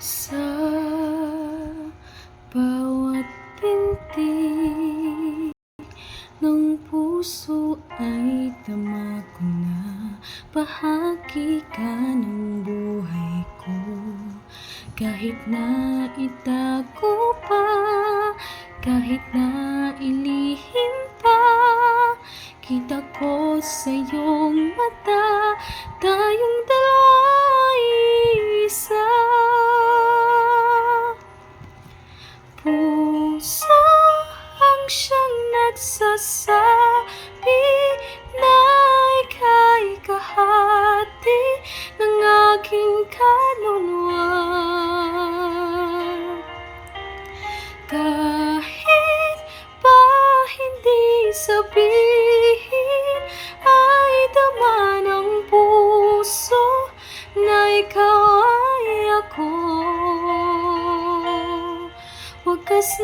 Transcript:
Sa bawat binti ng puso ay tama ko na bahagi ka ng buhay ko. Kahit na itago pa, kahit na ilihim pa, kita ko sa iyong mata, tayong dalawa'y isa. Puso ang siyang nagsasabi na ika'y kahati ng aking kaluluwa. Kahit pa hindi sabihin, ay tama ng puso na ikaw ay ako. Wagas